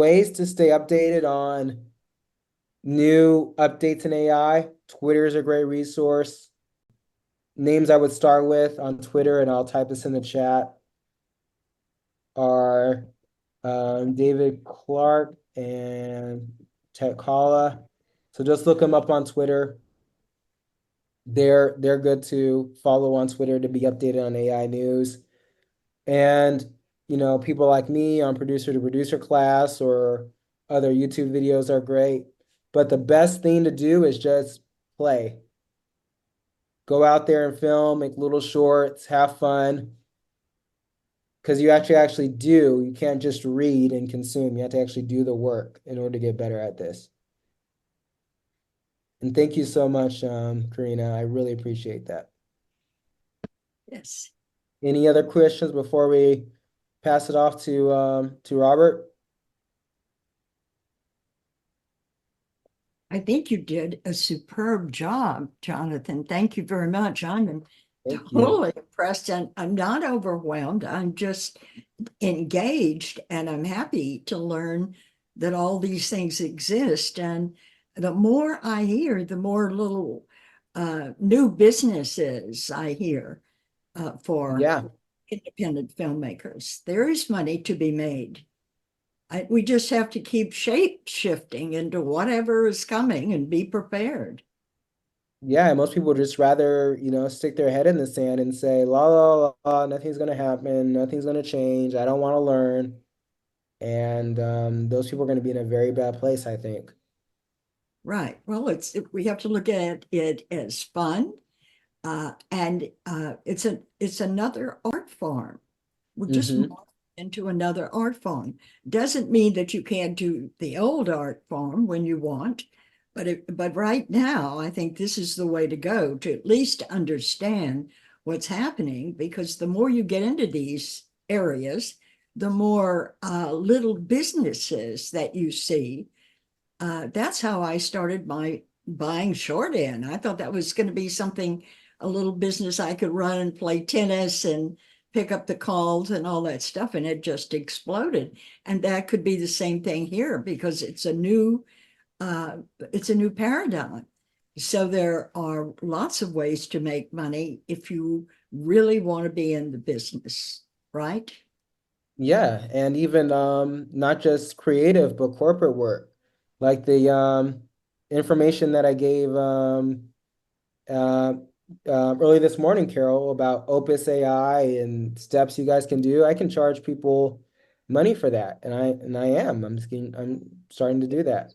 ways to stay updated on new updates in AI, Twitter is a great resource. Names I would start with on Twitter, and I'll type this in the chat, are David Clark and Tekala. So just look them up on Twitter. They're good to follow on Twitter to be updated on AI news. And people like me on producer to producer class or other YouTube videos are great. But the best thing to do is just play. Go out there and film, make little shorts, have fun. Because you actually do. You can't just read and consume. You have to actually do the work in order to get better at this. And thank you so much, Karina. I really appreciate that. Yes. Any other questions before we pass it off to Robert? I think you did a superb job, Jonathan. Thank you very much. I'm Thank you. totally impressed and I'm not overwhelmed. I'm just engaged and I'm happy to learn that all these things exist. And the more I hear, the more little new businesses I hear for Yeah. independent filmmakers. There is money to be made. We just have to keep shape shifting into whatever is coming and be prepared. Yeah, most people just rather, stick their head in the sand and say, la la la, nothing's gonna happen, nothing's gonna change, I don't want to learn. And those people are gonna be in a very bad place, I think. Right. Well, we have to look at it as fun, and it's another art form. We're just Mm-hmm. morphed into another art form. Doesn't mean that you can't do the old art form when you want, but right now, I think this is the way to go to at least understand what's happening, because the more you get into these areas, the more little businesses that you see. That's how I started my buying shorthand. I thought that was going to be something, a little business I could run and play tennis and pick up the calls and all that stuff. And it just exploded. And that could be the same thing here because it's a new paradigm. So there are lots of ways to make money if you really want to be in the business, right? Yeah, and even not just creative but corporate work. Like the information that I gave uh, early this morning, Carol, about Opus AI and steps you guys can do. I can charge people money for that, and I am. I'm starting to do that.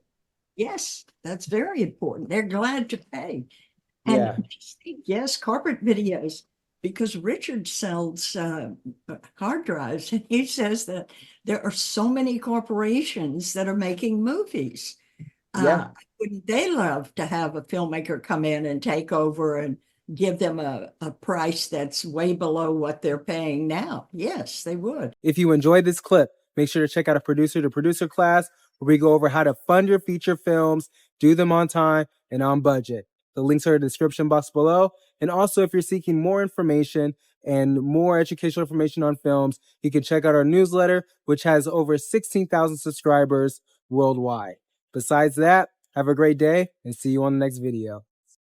Yes, that's very important. They're glad to pay. And Yeah. just think, yes, corporate videos, because Richard sells hard drives, and he says that there are so many corporations that are making movies. Yeah. Wouldn't they love to have a filmmaker come in and take over and give them a price that's way below what they're paying now? Yes, they would. If you enjoyed this clip, make sure to check out a producer to producer class where we go over how to fund your feature films, do them on time and on budget. The links are in the description box below. And also, if you're seeking more information and more educational information on films, you can check out our newsletter, which has over 16,000 subscribers worldwide. Besides that, have a great day and see you on the next video.